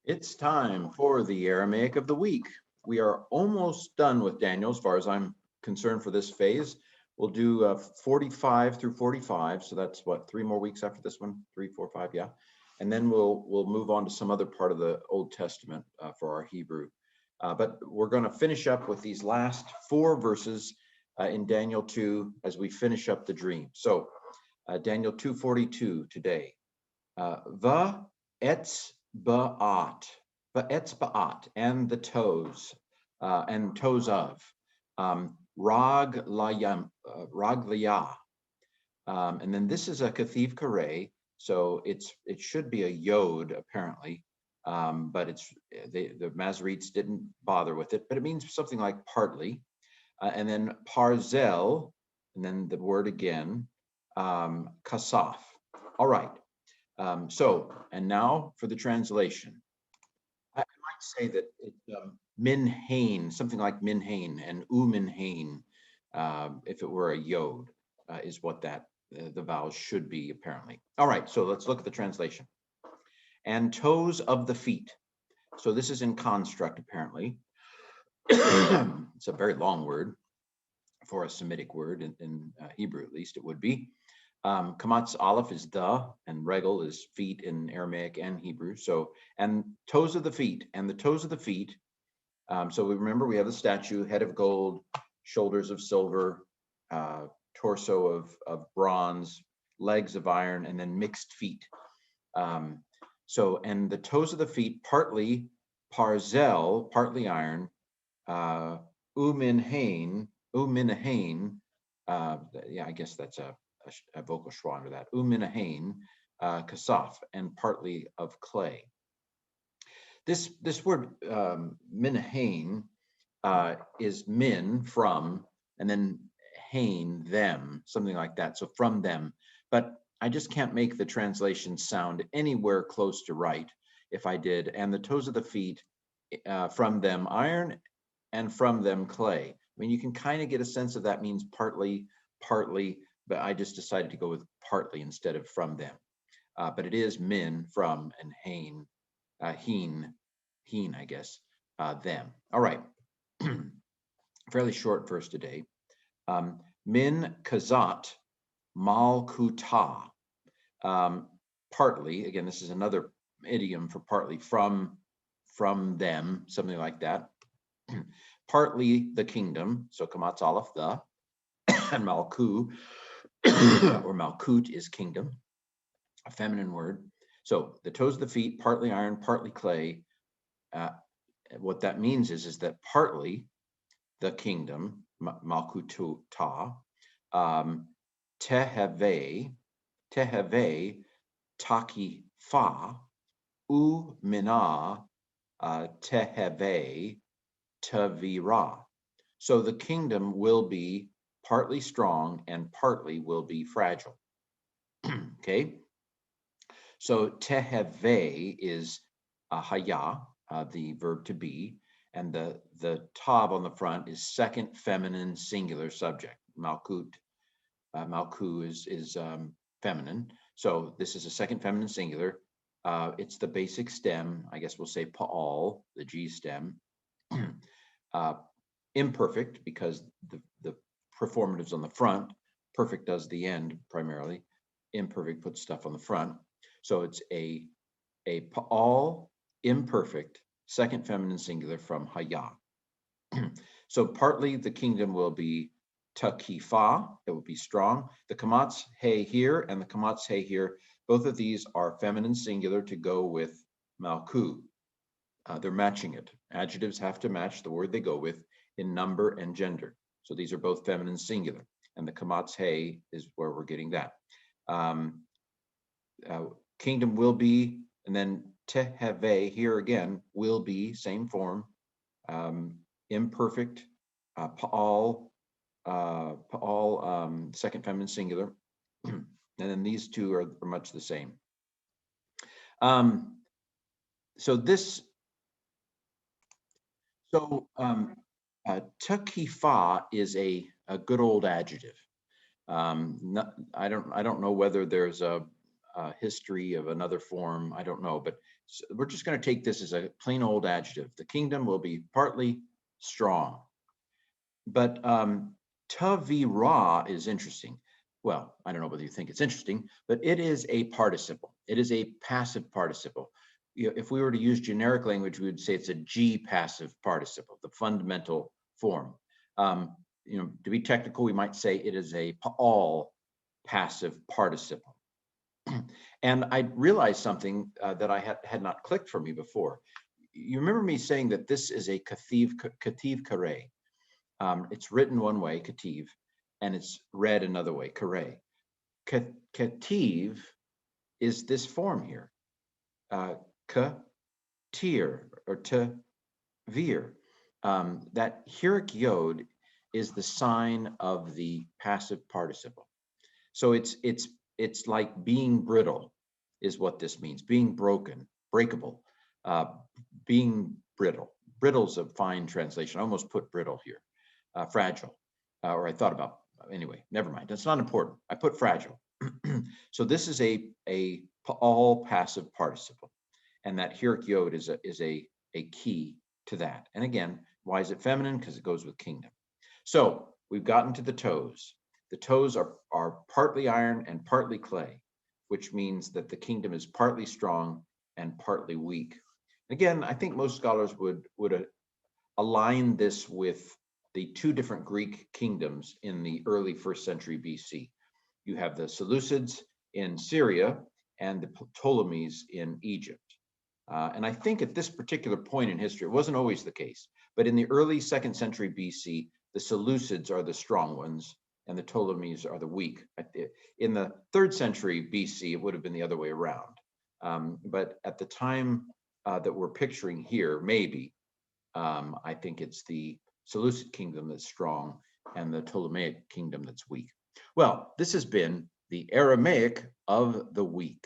It's time for the Aramaic of the week. We are almost done with Daniel as far as I'm concerned for this phase. We'll do 45 through 45. So that's what, 3 more weeks after this one? 3, 4, 5, yeah. And then we'll move on to some other part of the Old Testament for our Hebrew. But we're going to finish up with these last 4 verses in Daniel 2 as we finish up the dream. So Daniel 2:42 today. Va etz ba'at, and the toes, and toes of, rag layah, and then this is a kathif kare, so it should be a yod apparently, but the Masoretes didn't bother with it, but it means something like partly, and then parzel, and then the word again, kasaf. All right. And now for the translation. I might say that it's minhain, something like minhain, and uminhain, if it were a yod, is what that the vowels should be apparently. All right, so let's look at the translation. And toes of the feet. So this is in construct apparently. It's a very long word for a Semitic word in Hebrew, at least it would be. Kamatz aleph is the, and regel is feet in Aramaic and Hebrew. So, and toes of the feet, and the toes of the feet. So we remember we have the statue, head of gold, shoulders of silver, torso of bronze, legs of iron, and then mixed feet. And the toes of the feet, partly parzel, partly iron, uminhain, yeah, I guess that's a vocal schwa under that, uminahain, kasaf, and partly of clay. This word minahain is min, from, and then hain, them, something like that. So from them, but I just can't make the translation sound anywhere close to right if I did. And the toes of the feet, from them iron, and from them clay. I mean, you can kind of get a sense of that means partly, but I just decided to go with partly instead of from them. But it is min, from, and hain, heen, I guess, them. All right. Fairly short verse today. Min kazat malkuta. Partly, again, this is another idiom for partly, from them, something like that. Partly the kingdom, so kamatz aleph, the, and malku, or malkut is kingdom, a feminine word. So the toes of the feet, partly iron, partly clay. What that means is that partly the kingdom, malkuta, teheve, taki fa, u mina, teheve, tavira. So the kingdom will be partly strong and partly will be fragile. Okay. So teheve is haya, the verb to be, and the tav on the front is second feminine singular subject. Malkut, malku is feminine. So this is a second feminine singular. It's the basic stem. I guess we'll say pa'al, the G stem. Imperfect because the performative's on the front. Perfect does the end primarily. Imperfect puts stuff on the front. So it's a pa'al, imperfect, second feminine singular from haya. So partly the kingdom will be takifa, it will be strong. The kamatz hey here and the kamatz hey here, both of these are feminine singular to go with malku. They're matching it. Adjectives have to match the word they go with in number and gender. So these are both feminine singular, and the kamatz hey is where we're getting that. Kingdom will be, and then teheve here again will be, same form, imperfect, pa'al, second feminine singular, and then these two are much the same. Takifa is a good old adjective. I don't know whether there's a history of another form. I don't know, but So we're just going to take this as a plain old adjective. The kingdom will be partly strong. But tavira is interesting. Well, I don't know whether you think it's interesting, but it is a participle. It is a passive participle. If we were to use generic language, we would say it's a G passive participle, the fundamental form. To be technical, we might say it is a all passive participle. And I realized something that I had not clicked for me before. You remember me saying that this is a kativ kare. It's written one way, kativ, and it's read another way, kare. Kativ is this form here, katir or tavir. That Hurric yod is the sign of the passive participle. So it's like being brittle is what this means. Being broken, breakable, being brittle. Brittle's a fine translation. I almost put brittle here. Fragile, or I thought about, anyway, never mind. That's not important. I put fragile. So this is a all passive participle. And that Hurric yod is a key to that. And again, why is it feminine? Because it goes with kingdom. So we've gotten to the toes. The toes are partly iron and partly clay, which means that the kingdom is partly strong and partly weak. Again, I think most scholars would align this with the two different Greek kingdoms in the early 1st century BC. You have the Seleucids in Syria and the Ptolemies in Egypt. And I think at this particular point in history, it wasn't always the case, but in the early 2nd century BC, the Seleucids are the strong ones and the Ptolemies are the weak. In the 3rd century BC, it would have been the other way around. But at the time that we're picturing here, maybe, I think it's the Seleucid kingdom that's strong and the Ptolemaic kingdom that's weak. Well, this has been the Aramaic of the week.